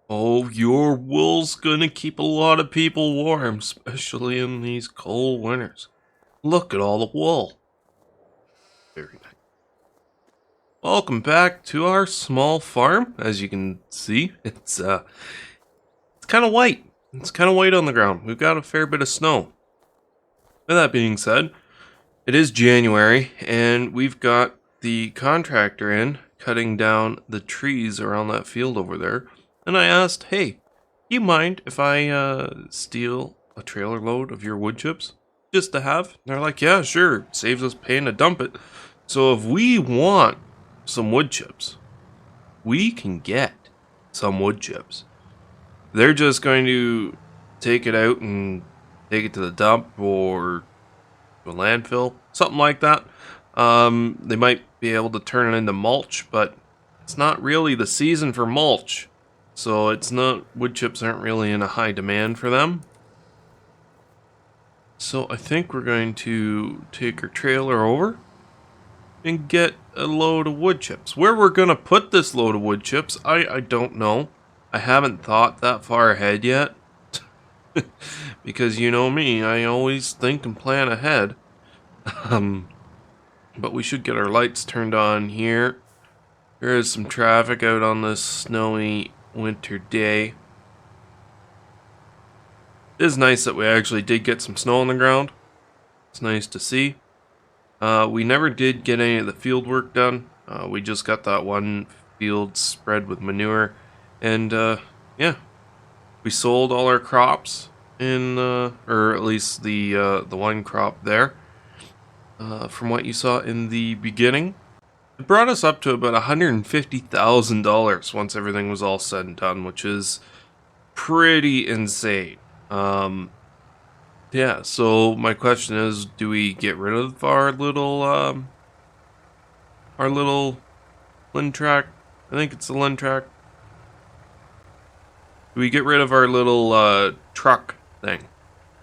Oh, your wool's gonna keep a lot of people warm, especially in these cold winters. Look at all the wool. Very nice. Welcome back to our small farm. As you can see, it's kind of white. It's kind of white on the ground. We've got a fair bit of snow. With that being said, it is January, and we've got the contractor in cutting down the trees around that field over there. And I asked, hey, do you mind if I steal a trailer load of your wood chips just to have? And they're like, yeah, sure. Saves us paying to dump it. So if we want some wood chips, we can get some wood chips. They're just going to take it out and take it to the dump or to a landfill, something like that. They might be able to turn it into mulch, but it's not really the season for mulch. So it's not, wood chips aren't really in a high demand for them. So I think we're going to take our trailer over and get a load of wood chips. Where we're going to put this load of wood chips, I don't know. I haven't thought that far ahead yet. Because you know me, I always think and plan ahead. Um, but we should get our lights turned on here. There is some traffic out on this snowy winter day. It is nice that we actually did get some snow on the ground. It's nice to see. We never did get any of the field work done. We just got that one field spread with manure. And yeah, we sold all our crops in, or at least the one crop there. From what you saw in the beginning, it brought us up to about $150,000 once everything was all said and done, which is pretty insane. Yeah, so my question is, do we get rid of our little Lintrack? I think it's the Lintrack. Do we get rid of our little truck thing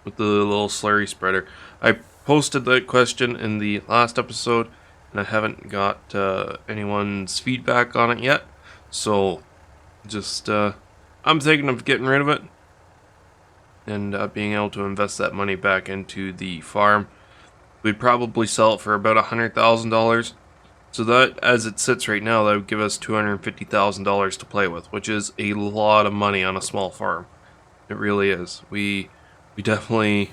with the little slurry spreader? I posted that question in the last episode, and I haven't got anyone's feedback on it yet. So, just I'm thinking of getting rid of it and being able to invest that money back into the farm. We'd probably sell it for about $100,000. So that, as it sits right now, that would give us $250,000 to play with, which is a lot of money on a small farm. It really is. We definitely.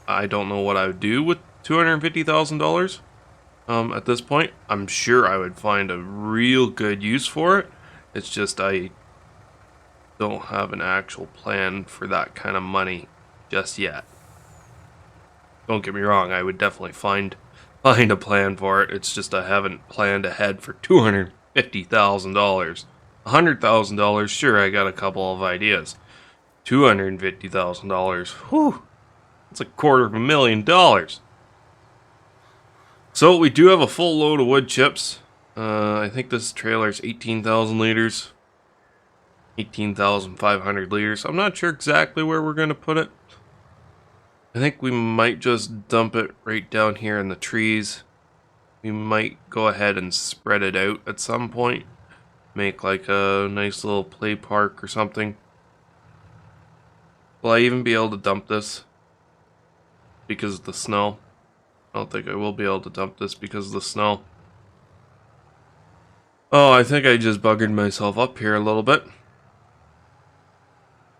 I don't know what I would do with $250,000. At this point, I'm sure I would find a real good use for it. It's just I don't have an actual plan for that kind of money just yet. Don't get me wrong, I would definitely find a plan for it. It's just I haven't planned ahead for $250,000. $100,000, sure, I got a couple of ideas. $250,000, whew, that's $250,000. So we do have a full load of wood chips. I think this trailer's 18,000 liters. 18,500 liters. I'm not sure exactly where we're going to put it. I think we might just dump it right down here in the trees. We might go ahead and spread it out at some point. Make like a nice little play park or something. Will I even be able to dump this because of the snow? I don't think I will be able to dump this because of the snow. Oh, I think I just buggered myself up here a little bit.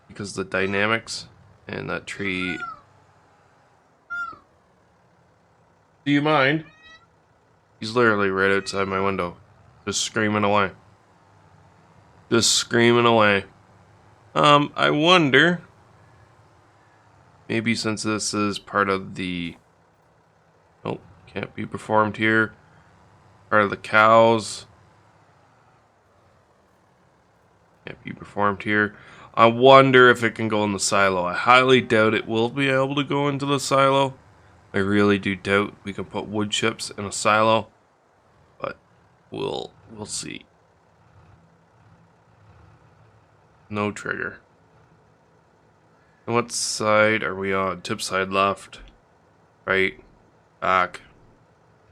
Because the dynamics and that tree. Do you mind? He's literally right outside my window. Just screaming away. Just screaming away. I wonder. Maybe since this is part of the. Oh, can't be performed here. Part of the cows. Can't be performed here. I wonder if it can go in the silo. I highly doubt it will be able to go into the silo. I really do doubt we can put wood chips in a silo. But we'll see. No trigger. And what side are we on? Tip side left. Right. Back.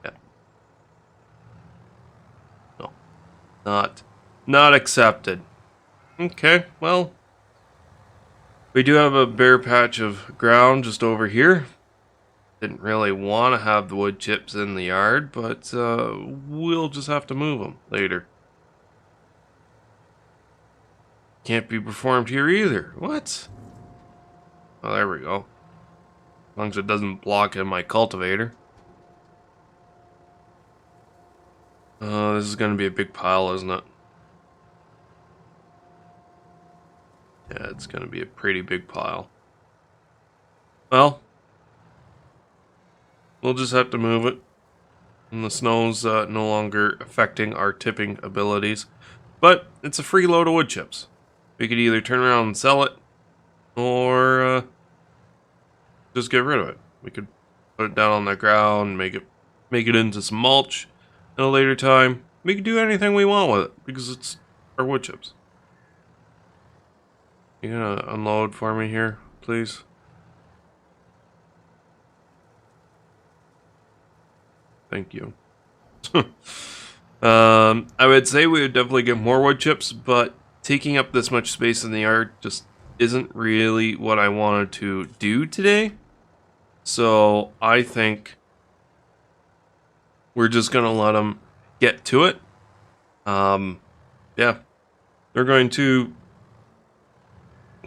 Yeah. No. Not accepted. Okay, well, We do have a bare patch of ground just over here. Didn't really want to have the wood chips in the yard, but we'll just have to move them later. Can't be performed here either. What? Oh, there we go. As long as it doesn't block in my cultivator. This is going to be a big pile, isn't it? Yeah, it's going to be a pretty big pile. Well, we'll just have to move it. And the snow's no longer affecting our tipping abilities. But it's a free load of wood chips. We could either turn around and sell it, or just get rid of it. We could put it down on the ground, make it into some mulch at a later time. We could do anything we want with it because it's our wood chips. You gonna unload for me here, please? Thank you. I would say we would definitely get more wood chips, but taking up this much space in the yard just isn't really what I wanted to do today. So I think we're just gonna let them get to it. Yeah, they're going to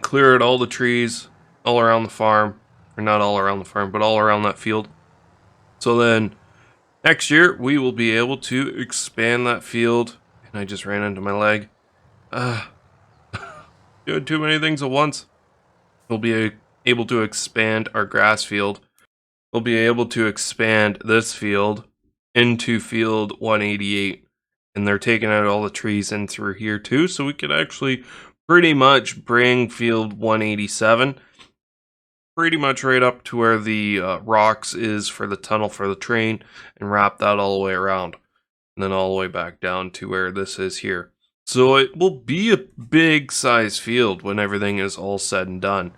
clear out all the trees all around the farm, or not all around the farm, but all around that field. So then next year we will be able to expand that field. And I just ran into my leg. Doing too many things at once. We'll be able to expand our grass field. We'll be able to expand this field into field 188. And they're taking out all the trees in through here too. So we could actually pretty much bring field 187 pretty much right up to where the rocks is for the tunnel for the train and wrap that all the way around. And then all the way back down to where this is here. So it will be a big size field when everything is all said and done.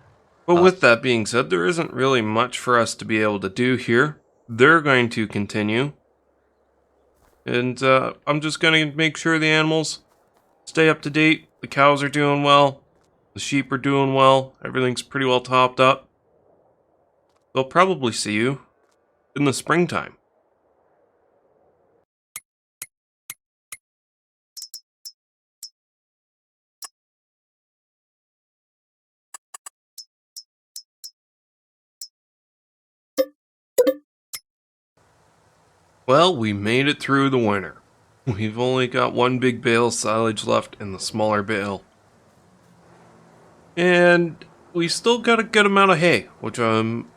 But with that being said, there isn't really much for us to be able to do here. They're going to continue. And I'm just going to make sure the animals stay up to date. The cows are doing well. The sheep are doing well. Everything's pretty well topped up. They'll probably see you in the springtime. Well, we made it through the winter. We've only got one big bale of silage left in the smaller bale. And we still got a good amount of hay, which I'm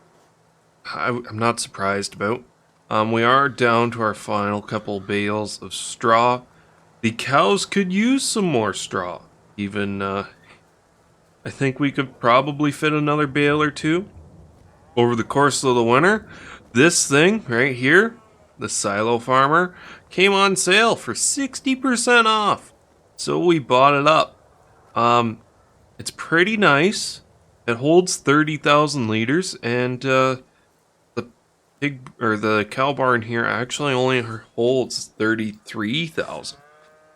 not surprised about. We are down to our final couple bales of straw. The cows could use some more straw. Even, I think we could probably fit another bale or two over the course of the winter. This thing right here, the Silo Farmer, came on sale for 60% off. So we bought it up. It's pretty nice. It holds 30,000 liters, and the cow barn here actually only holds 33,000.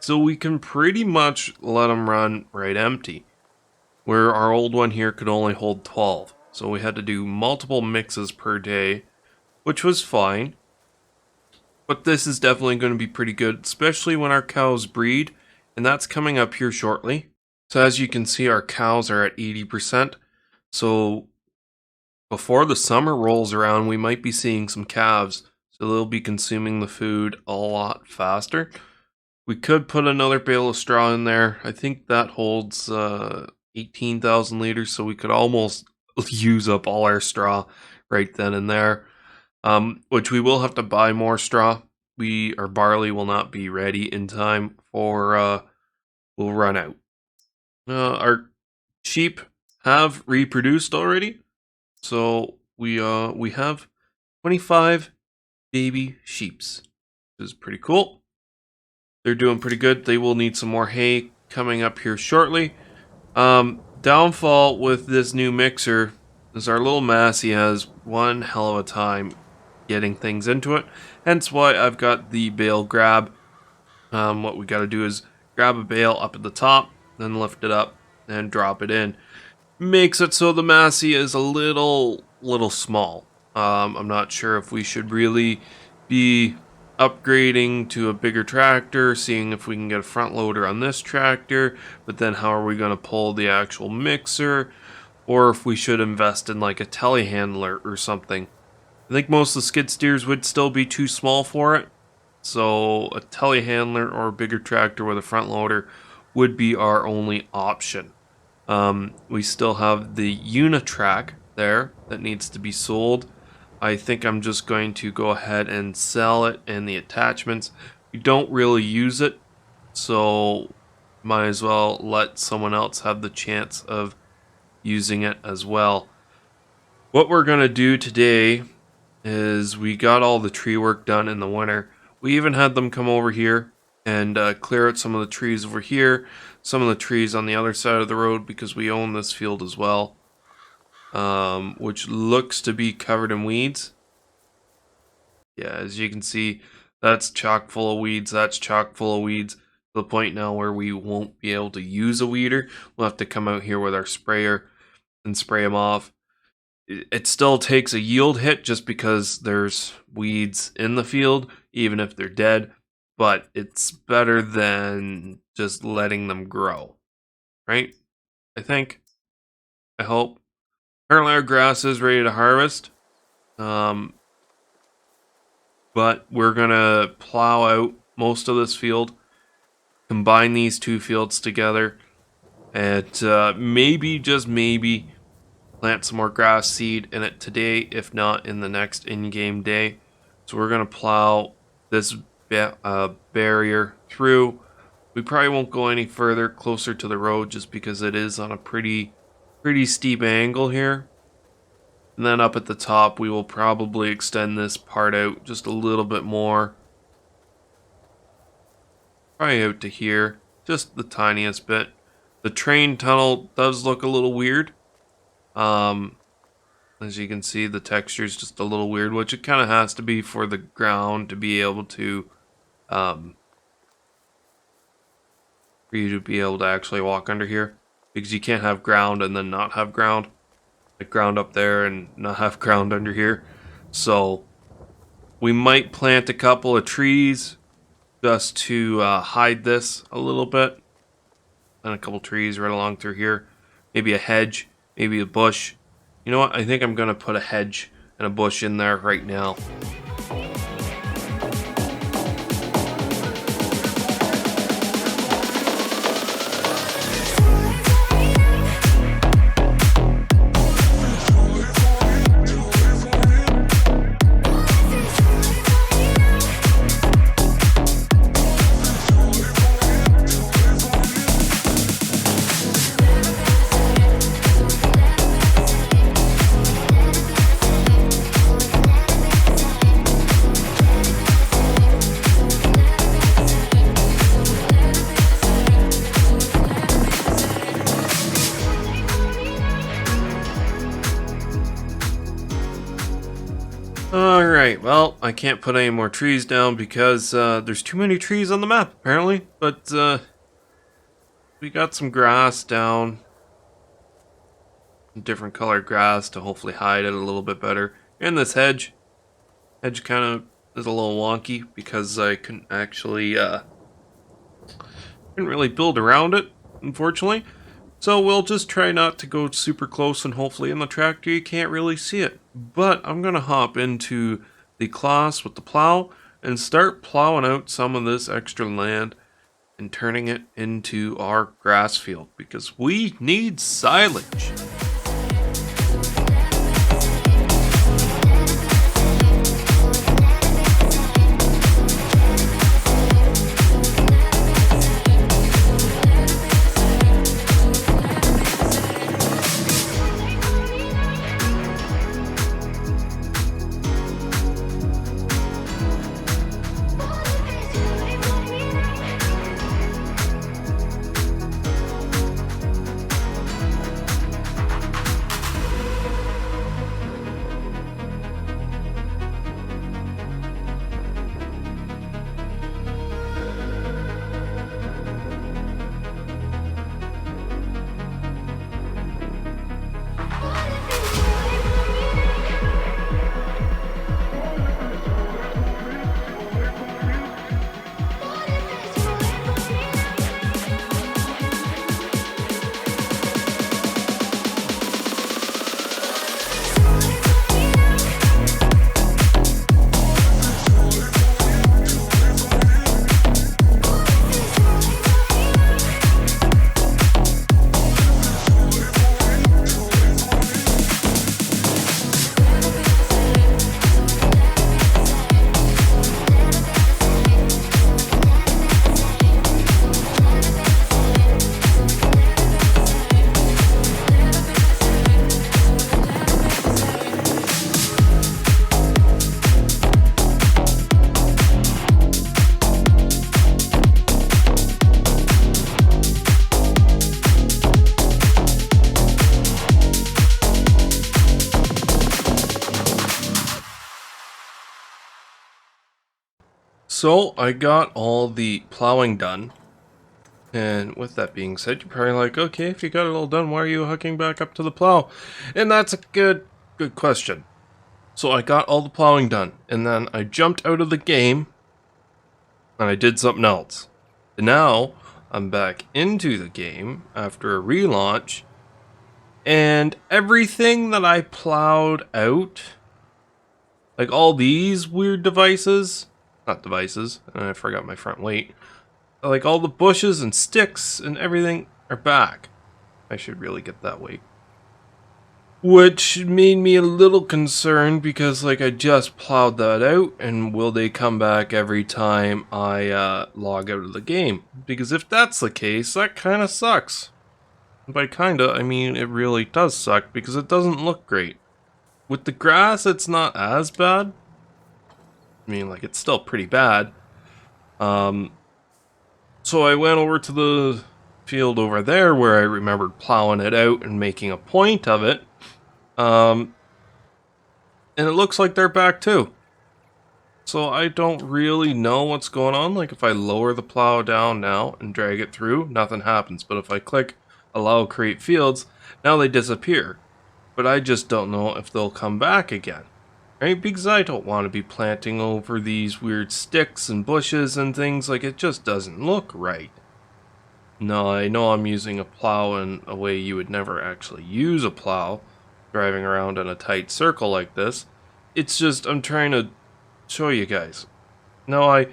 So we can pretty much let them run right empty. Where our old one here could only hold 12. So we had to do multiple mixes per day, which was fine. But this is definitely going to be pretty good, especially when our cows breed, and that's coming up here shortly. So as you can see, our cows are at 80%. So before the summer rolls around, we might be seeing some calves. So they'll be consuming the food a lot faster. We could put another bale of straw in there. I think that holds 18,000 liters. So we could almost use up all our straw right then and there. Which we will have to buy more straw. Our barley will not be ready in time for, we'll run out. Our sheep have reproduced already. So we have 25 baby sheeps, which is pretty cool. They're doing pretty good. They will need some more hay coming up here shortly. Downfall with this new mixer is our little Massey has one hell of a time getting things into it. Hence why I've got the bale grab. What we got to do is grab a bale up at the top, then lift it up and drop it in. makes it so the Massey is a little small. I'm not sure if we should really be upgrading to a bigger tractor, seeing if we can get a front loader on this tractor, but then how are we going to pull the actual mixer, or if we should invest in like a telehandler or something. I think most of the skid steers would still be too small for it, so a telehandler or a bigger tractor with a front loader would be our only option. We still have the Unitrack there that needs to be sold. I think I'm just going to go ahead and sell it and the attachments. We don't really use it, so might as well let someone else have the chance of using it as well. What we're going to do today is we got all the tree work done in the winter. We even had them come over here and clear out some of the trees over here, some of the trees on the other side of the road because we own this field as well, which looks to be covered in weeds. Yeah, as you can see, that's chock full of weeds, that's chock full of weeds, to the point now where we won't be able to use a weeder. We'll have to come out here with our sprayer and spray them off. It still takes a yield hit just because there's weeds in the field, even if they're dead, but it's better than just letting them grow, right? I think. I hope. Apparently our grass is ready to harvest, but we're going to plow out most of this field, combine these two fields together, and maybe, just maybe, plant some more grass seed in it today, if not in the next in-game day. So we're going to plow this barrier through. We probably won't go any further closer to the road just because it is on a pretty steep angle here. And then up at the top, we will probably extend this part out just a little bit more. Probably out to here, just the tiniest bit. The train tunnel does look a little weird. As you can see, the texture is just a little weird, which it kind of has to be for the ground to be able to, for you to be able to actually walk under here, because you can't have ground and then not have ground, like ground up there and not have ground under here. So we might plant a couple of trees just to hide this a little bit, and a couple trees right along through here, maybe a hedge, maybe a bush. You know what? I think I'm going to put a hedge and a bush in there right now. Alright, well, I can't put any more trees down because there's too many trees on the map, apparently. But we got some grass down. Different colored grass to hopefully hide it a little bit better. And this hedge. Hedge kind of is a little wonky because I couldn't actually, couldn't really build around it, unfortunately. So we'll just try not to go super close, and hopefully in the tractor you can't really see it. But I'm going to hop into the class with the plow and start plowing out some of this extra land and turning it into our grass field because we need silage. So I got all the plowing done. And with that being said, you're probably like, okay, if you got it all done, why are you hooking back up to the plow? And that's a good question. So I got all the plowing done, and then I jumped out of the game, and I did something else. And now I'm back into the game after a relaunch, and everything that I plowed out, like all these weird devices, not devices, I forgot my front weight, like all the bushes and sticks and everything are back. I should really get that weight. Which made me a little concerned because like I just plowed that out, and will they come back every time I log out of the game? Because if that's the case, that kind of sucks. By kinda, I mean it really does suck because it doesn't look great. With the grass, it's not as bad. I mean, like, it's still pretty bad. So I went over to the field over there where I remembered plowing it out and making a point of it. And it looks like they're back too. So I don't really know what's going on. Like, if I lower the plow down now and drag it through, nothing happens. But if I click allow create fields, now they disappear. But I just don't know if they'll come back again. Right? Because I don't want to be planting over these weird sticks and bushes and things. Like, it just doesn't look right. No, I know I'm using a plow in a way you would never actually use a plow, driving around in a tight circle like this. It's just, I'm trying to show you guys. No, I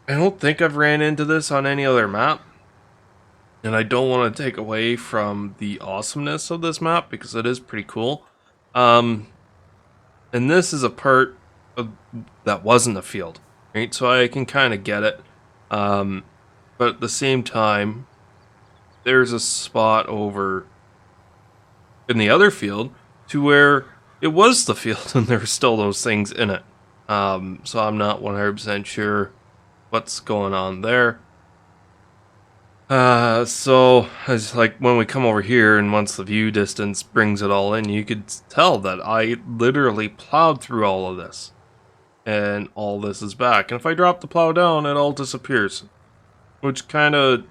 don't think I've ran into this on any other map. And I don't want to take away from the awesomeness of this map because it is pretty cool. And this is a part of, that wasn't a field, right? So I can kind of get it. But at the same time, there's a spot over in the other field to where it was the field and there were still those things in it. So I'm not 100% sure what's going on there. So it's like when we come over here and once the view distance brings it all in, you could tell that I literally plowed through all of this. And all this is back. And if I drop the plow down, it all disappears. Which kinda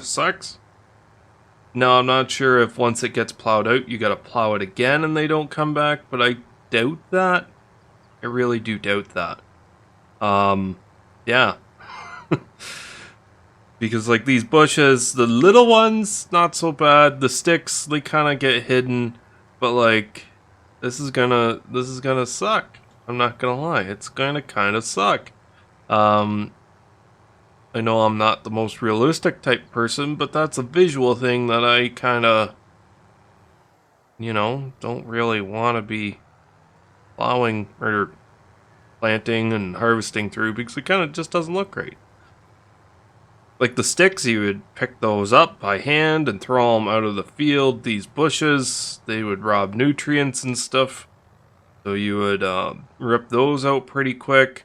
sucks. Now, I'm not sure if once it gets plowed out, you gotta plow it again and they don't come back, but I doubt that. I really do doubt that. Yeah. Because like these bushes, the little ones, not so bad. The sticks, they kind of get hidden, but like this is gonna suck. I'm not gonna lie, it's gonna kind of suck. I know I'm not the most realistic type person, but that's a visual thing that I kind of, don't really want to be plowing or planting and harvesting through because it kind of just doesn't look great. Like the sticks, you would pick those up by hand and throw them out of the field. These bushes, they would rob nutrients and stuff. So you would rip those out pretty quick.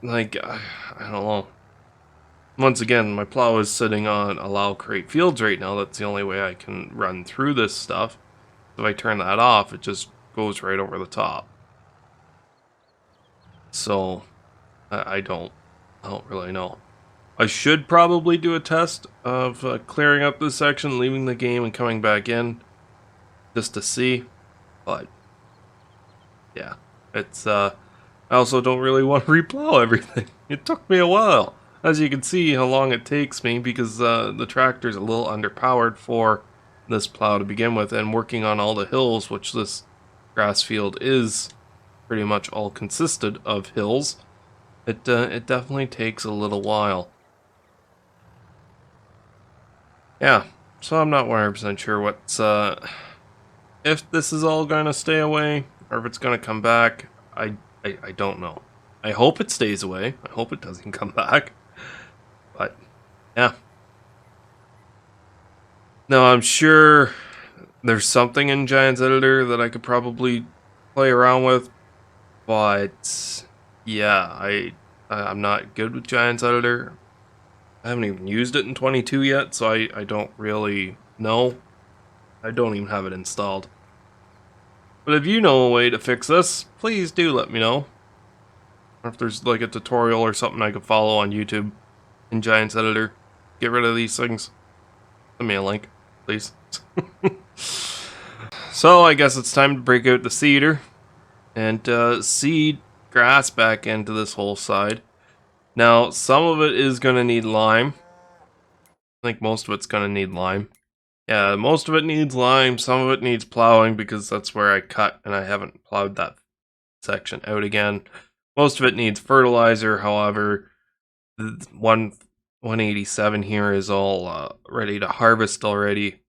Like, I don't know. Once again, my plow is sitting on allow create fields right now. That's the only way I can run through this stuff. If I turn that off, it just goes right over the top. So, I don't really know. I should probably do a test of clearing up this section, leaving the game and coming back in just to see, but yeah, it's I also don't really want to replow everything. It took me a while, as you can see how long it takes me because the tractor's a little underpowered for this plow to begin with, and working on all the hills, which this grass field is pretty much all consisted of hills. It definitely takes a little while. Yeah, so I'm not 100% sure what's, if this is all going to stay away, or if it's going to come back. I don't know. I hope it stays away. I hope it doesn't come back. But, yeah. No, I'm sure there's something in Giants Editor that I could probably play around with, but, yeah, I'm not good with Giants Editor. I haven't even used it in 22 yet, so I don't really know. I don't even have it installed. But if you know a way to fix this, please do let me know. Or if there's like a tutorial or something I could follow on YouTube in Giants Editor. Get rid of these things. Send me a link, please. So I guess it's time to break out the seeder and seed grass back into this whole side. Now, some of it is going to need lime. I think most of it's going to need lime. Yeah, most of it needs lime. Some of it needs plowing because that's where I cut and I haven't plowed that section out again. Most of it needs fertilizer. However, the 187 here is all ready to harvest already.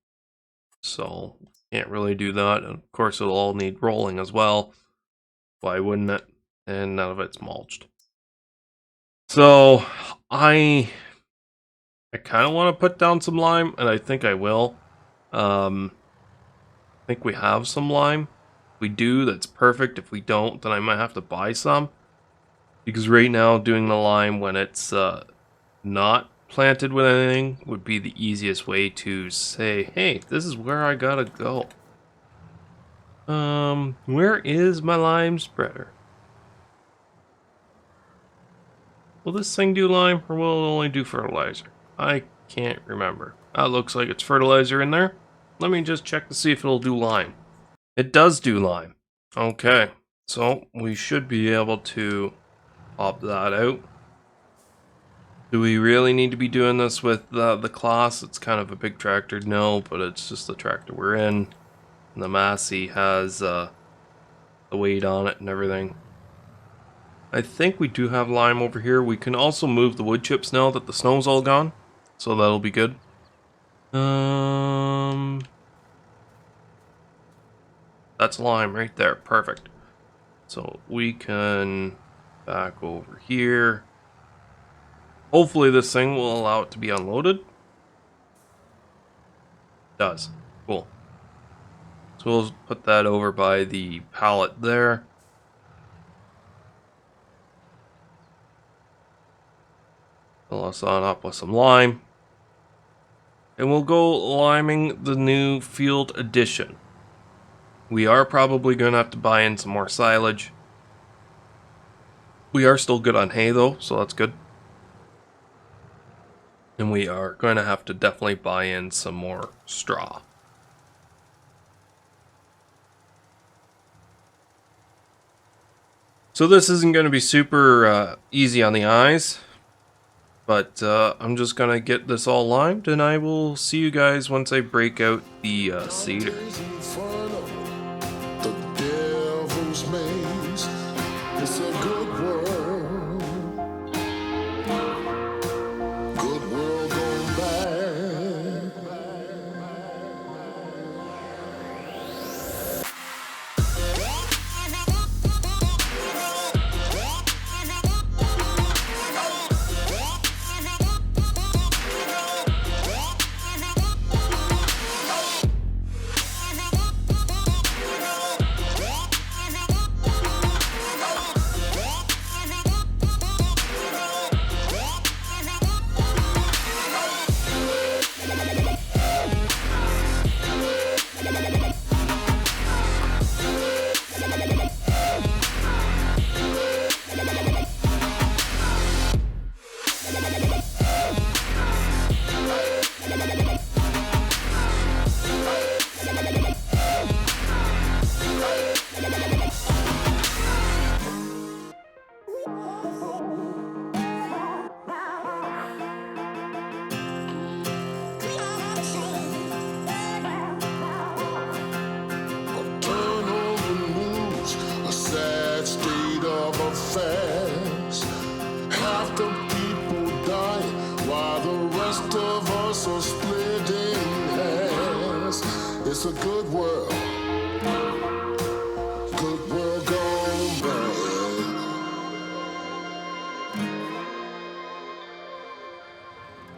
So, can't really do that. And of course, it'll all need rolling as well. Why wouldn't it? And none of it's mulched. So, I kind of want to put down some lime, and I think I will. I think we have some lime. If we do, that's perfect. If we don't, then I might have to buy some. Because right now, doing the lime when it's not planted with anything would be the easiest way to say, hey, this is where I gotta go. Where is my lime spreader? Will this thing do lime, or will it only do fertilizer? I can't remember. That looks like it's fertilizer in there. Let me just check to see if it'll do lime. It does do lime. Okay, so we should be able to pop that out. Do we really need to be doing this with the class? It's kind of a big tractor. No, but it's just the tractor we're in. And the Massey has the weight on it and everything. I think we do have lime over here. We can also move the wood chips now that the snow's all gone. So that'll be good. That's lime right there. Perfect. So we can back over here. Hopefully this thing will allow it to be unloaded. It does. Cool. So we'll put that over by the pallet there. Fill us on up with some lime. And we'll go liming the new field addition. We are probably going to have to buy in some more silage. We are still good on hay though, so that's good. And we are going to have to definitely buy in some more straw. So this isn't going to be super easy on the eyes. But I'm just going to get this all limed, and I will see you guys once I break out the seeder. The devil's maze. It's a good world. Good world going bad. Half the people die while the rest of us are splitting hairs. It's a good world. Good world gone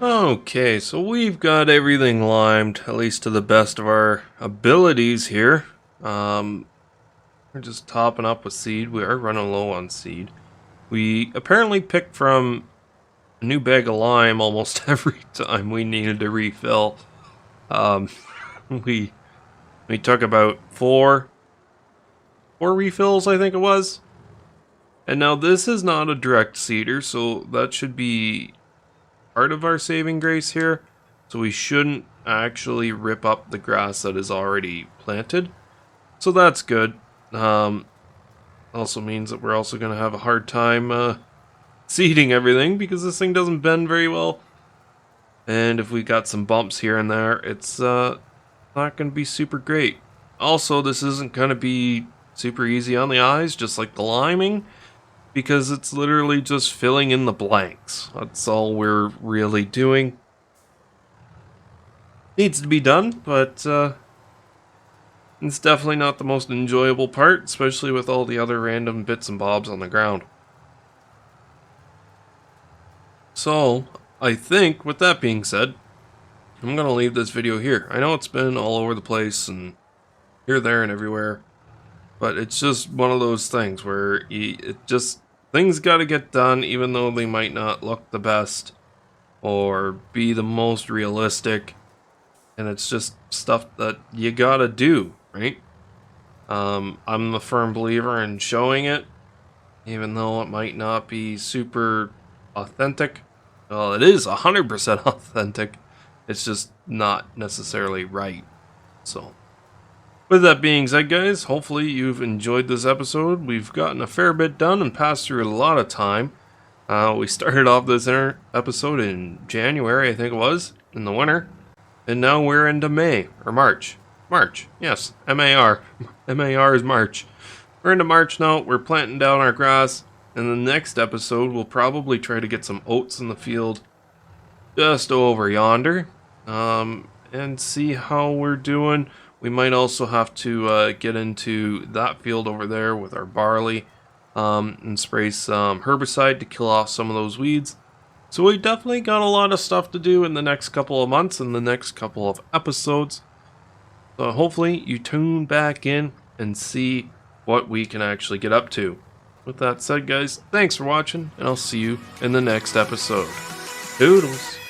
bad. Okay, so we've got everything limed, at least to the best of our abilities here. We're just topping up with seed. We are running low on seed. We apparently picked from a new bag of lime almost every time we needed to refill. We took about four refills, I think it was. And now this is not a direct seeder, so that should be part of our saving grace here. So we shouldn't actually rip up the grass that is already planted. So that's good. Also means that we're also going to have a hard time seeding everything because this thing doesn't bend very well. And if we got some bumps here and there, it's not going to be super great. Also, this isn't going to be super easy on the eyes, just like the liming, because it's literally just filling in the blanks. That's all we're really doing. Needs to be done, but it's definitely not the most enjoyable part, especially with all the other random bits and bobs on the ground. So, I think, with that being said, I'm going to leave this video here. I know it's been all over the place and here, there, and everywhere, but it's just one of those things where things got to get done even though they might not look the best or be the most realistic, and it's just stuff that you got to do, right? I'm a firm believer in showing it, even though it might not be super authentic. Well, it is 100% authentic. It's just not necessarily right. So, with that being said, guys, hopefully you've enjoyed this episode. We've gotten a fair bit done and passed through a lot of time. We started off this episode in January, I think it was, in the winter. And now we're into May, or March. March, yes, M-A-R. M-A-R is March. We're into March now. We're planting down our grass. In the next episode, we'll probably try to get some oats in the field just over yonder, and see how we're doing. We might also have to get into that field over there with our barley, and spray some herbicide to kill off some of those weeds. So we definitely got a lot of stuff to do in the next couple of months and the next couple of episodes. So hopefully you tune back in and see what we can actually get up to. With that said, guys, thanks for watching, and I'll see you in the next episode. Toodles!